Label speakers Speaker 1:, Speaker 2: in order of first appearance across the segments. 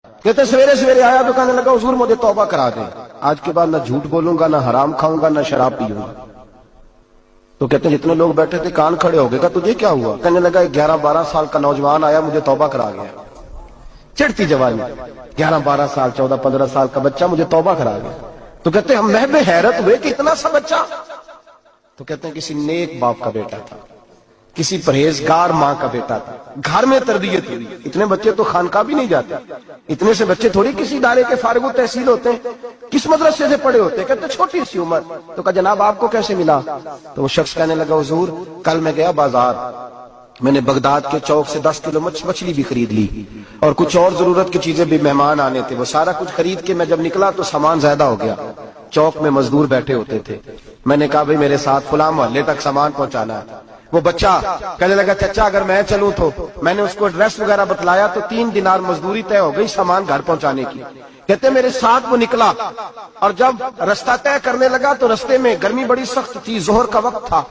Speaker 1: کہتے سویرے سویرے آیا تو کہنے لگا حضور مجھے توبہ کرا دیں، آج کے بعد نہ جھوٹ بولوں گا، نہ حرام کھاؤں گا، نہ شراب پیوں گا۔ تو کہتے ہیں جتنے لوگ بیٹھے تھے کان کھڑے ہو گئے، کہا تجھے کیا ہوا؟ کہنے لگا 11-12 سال کا نوجوان آیا مجھے توبہ کرا گیا، چڑھتی جوانی، 11-12 سال 14-15 سال کا بچہ مجھے توبہ کرا گیا۔ تو کہتے ہیں ہم محب حیرت ہوئے کہ اتنا سا بچہ؟ تو کہتے ہیں کسی نیک باپ کا بیٹا تھا، کسی پرہیزگار ماں کا بیٹا تھا، گھر میں تربیت ہوئی۔ اتنے بچے تو خانقاہ بھی نہیں جاتے، اتنے سے بچے تھوڑی کسی ادارے کے فارغ التحصیل ہوتے ہیں، کس مدرسے سے پڑھے ہوتے ہیں؟ کہتے چھوٹی سی عمر۔ تو کہا جناب آپ کو کیسے ملا؟ تو وہ شخص کہنے لگا حضور کل میں گیا بازار، میں نے بغداد کے چوک سے 10 کلو مچھلی بھی خرید لی اور کچھ اور ضرورت کی چیزیں بھی، مہمان آنے تھے، وہ سارا کچھ خرید کے میں جب نکلا تو سامان زیادہ ہو گیا۔ چوک میں مزدور بیٹھے ہوتے تھے، میں نے کہا بھئی میرے ساتھ فلاں محلے تک سامان پہنچانا ہے۔ وہ بچہ کہنے لگا چچا اگر میں چلوں تو، میں نے اس کو ایڈریس وغیرہ بتلایا تو 3 دینار مزدوری طے ہو گئی سامان گھر پہنچانے کی۔ کہتے میرے ساتھ وہ نکلا اور جب رستہ طے کرنے لگا تو رستے میں گرمی بڑی سخت تھی، ظہر کا وقت تھا،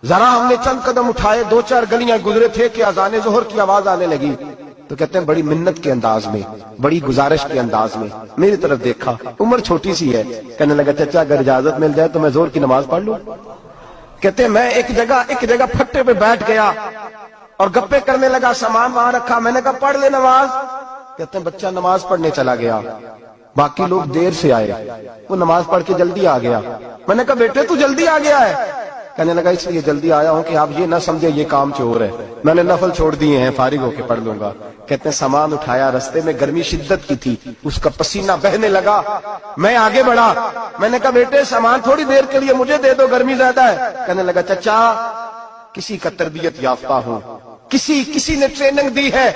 Speaker 1: ذرا ہم نے چند قدم اٹھائے، 2-4 گلیاں گزرے تھے کہ اذان ظہر کی آواز آنے لگی۔ تو کہتے ہیں بڑی منت کے انداز میں، بڑی گزارش کے انداز میں میری طرف دیکھا، عمر چھوٹی سی ہے، کہنے لگا چچا اگر اجازت مل جائے تو میں ظہر کی نماز پڑھ لوں۔ کہتے ہیں میں ایک جگہ پھٹے پہ بیٹھ گیا اور گپے کرنے لگا، سامان وہاں رکھا، میں نے کہا پڑھ لے نماز۔ کہتے ہیں بچہ نماز پڑھنے چلا گیا، باقی لوگ دیر سے آئے، وہ نماز پڑھ کے جلدی آ گیا۔ میں نے کہا بیٹے تو جلدی آ گیا ہے؟ کہنے لگا اس لیے جلدی آیا ہوں کہ آپ یہ نہ سمجھے یہ کام چور ہے، میں نے نفل چھوڑ دیے ہیں، فارغ ہو کے پڑھ لوں گا۔ کہتے ہیں سامان اٹھایا، رستے میں گرمی شدت کی تھی، اس کا پسینہ بہنے لگا، میں آگے بڑھا، میں نے کہا بیٹے سامان تھوڑی دیر کے لیے مجھے دے دو، گرمی زیادہ ہے۔ کہنے لگا چچا کسی کا تربیت یافتہ ہوں، کسی نے ٹریننگ دی ہے،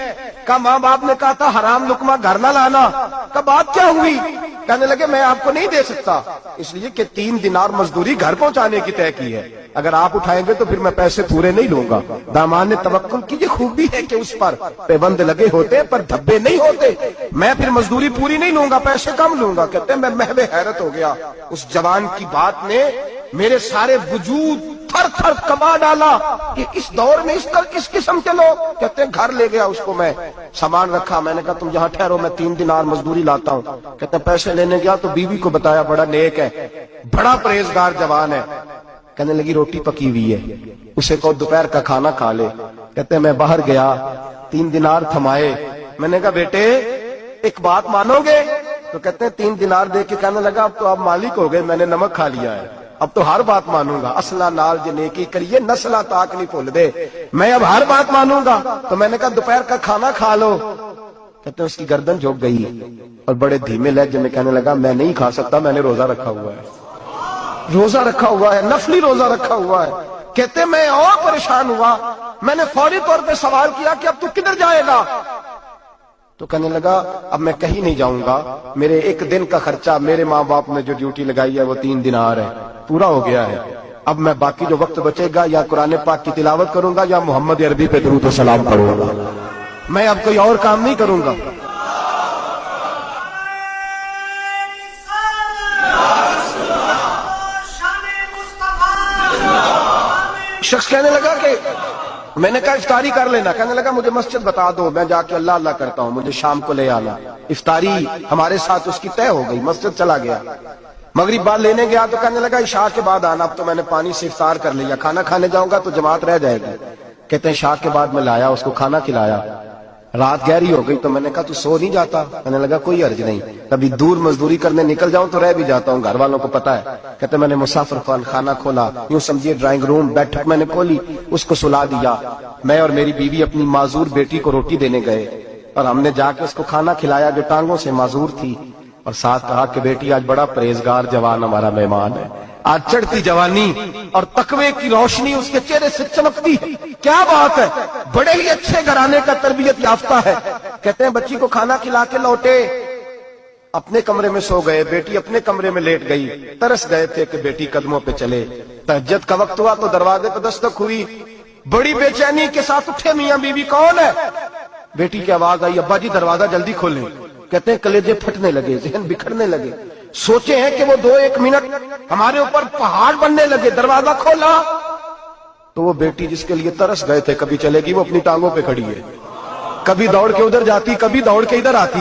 Speaker 1: کہا ماں باپ نے کہا تھا حرام لقمہ گھر نہ لانا، کہا بات کیا ہوئی؟ کہنے لگے میں آپ کو نہیں دے سکتا، اس لیے کہ 3 دینار مزدوری گھر پہنچانے کی طے کی ہے، اگر آپ اٹھائیں گے تو پھر میں پیسے پورے نہیں لوں گا۔ دامان نے توکل کی، یہ خوبی ہے کہ اس پر پابند لگے ہوتے پر دھبے نہیں ہوتے، میں پھر مزدوری پوری نہیں لوں گا، پیسے کم لوں گا۔ کہتے ہیں میں محو حیرت ہو گیا، اس جوان کی بات نے میرے سارے وجود تھر تھر کما ڈالا کہ اس دور میں اس قسم کے لوگ۔ کہتے ہیں گھر لے گیا اس کو، میں سامان رکھا، میں نے کہا تم یہاں ٹھہرو میں 3 دینار مزدوری لاتا ہوں۔ کہتے ہیں پیسے لینے گیا تو بیوی کو بتایا بڑا نیک ہے، بڑا پرہیزگار جوان ہے، کہنے لگی روٹی پکی ہوئی ہے، اسے کہو دوپہر کا کھانا کھا لے۔ کہتے ہیں میں باہر گیا، 3 دینار تھمائے، میں نے کہا بیٹے ایک بات مانو گے؟ تو کہتے ہیں 3 دینار دے کے کہنے لگا اب تو آپ مالک ہو گئے، میں نے نمک کھا لیا ہے، اب تو ہر بات مانوں گا، اصلہ نال جے نیکی کریے نسلہ تاک نہیں بھول دے، میں اب ہر بات مانوں گا۔ تو میں نے کہا دوپہر کا کھانا کھا لو۔ کہتے ہیں اس کی گردن جھک گئی اور بڑے دھیمے لہجے میں کہنے لگا میں نہیں کھا سکتا، میں نے روزہ رکھا ہوا ہے، روزہ رکھا ہوا ہے، نفلی روزہ رکھا ہوا ہے۔ کہتے میں اور پریشان ہوا، میں نے فوری طور پہ سوال کیا کہ اب تو کدھر جائے گا؟ تو کہنے لگا اب میں کہیں نہیں جاؤں گا، میرے 1 دن کا خرچہ میرے ماں باپ نے جو ڈیوٹی لگائی ہے وہ 3 دینار ہے، پورا ہو گیا ہے، اب میں باقی جو وقت بچے گا یا قرآن پاک کی تلاوت کروں گا یا محمد عربی پہ درود و سلام پڑھوں گا، میں اب کوئی اور کام نہیں کروں گا۔ شخص کہنے لگا کہ میں نے کہا افطاری کر لینا، کہنے لگا مجھے مسجد بتا دو، میں جا کے اللہ اللہ کرتا ہوں، مجھے شام کو لے آنا۔ افطاری ہمارے ساتھ اس کی طے ہو گئی، مسجد چلا گیا، مغرب بعد لینے گیا تو کہنے لگا عشاء کے بعد آنا، اب تو میں نے پانی سے افطار کر لیا، کھانا کھانے جاؤں گا تو جماعت رہ جائے گی۔ کہتے ہیں عشاء کے بعد میں لایا، اس کو کھانا کھلایا، رات گہری ہو گئی تو میں نے کہا تو سو نہیں جاتا؟ کہنے لگا کوئی حرج نہیں، کبھی دور مزدوری کرنے نکل جاؤں تو رہ بھی جاتا ہوں، گھر والوں کو پتا ہے۔ کہتے میں نے مسافر خانہ کھولا، یوں سمجھیے ڈرائنگ روم بیٹھک میں نے کھولی، اس کو سلا دیا، میں اور میری بیوی اپنی معذور بیٹی کو روٹی دینے گئے اور ہم نے جا کے اس کو کھانا کھلایا جو ٹانگوں سے معذور تھی، اور ساتھ کہا کہ بیٹی آج بڑا پرہیزگار جوان ہمارا مہمان ہے، آج چڑھتی جوانی اور تقوی کی روشنی اس کے چہرے سے چمکتی ہے، کیا بات ہے، بڑے ہی اچھے گھرانے کا تربیت یافتہ ہے۔ کہتے ہیں بچی کو کھانا کھلا کے لوٹے، اپنے کمرے میں سو گئے، بیٹی اپنے کمرے میں لیٹ گئی، ترس گئے تھے کہ بیٹی قدموں پہ چلے۔ تہجد کا وقت ہوا تو دروازے پہ دستک ہوئی، بڑی بے چینی کے ساتھ اٹھے میاں بیوی، کون ہے؟ بیٹی کی آواز آئی ابا جی دروازہ جلدی کھولیں۔ کہتے ہیں کلیجے پھٹنے لگے، ذہن بکھرنے لگے، سوچے ہیں کہ وہ 2-1 منٹ ہمارے اوپر پہاڑ بننے لگے، دروازہ کھولا تو وہ بیٹی جس کے لیے ترس گئے تھے کبھی چلے گی، وہ اپنی ٹانگوں پہ کھڑی ہے، کبھی دوڑ کے ادھر جاتی، کبھی دوڑ کے ادھر آتی،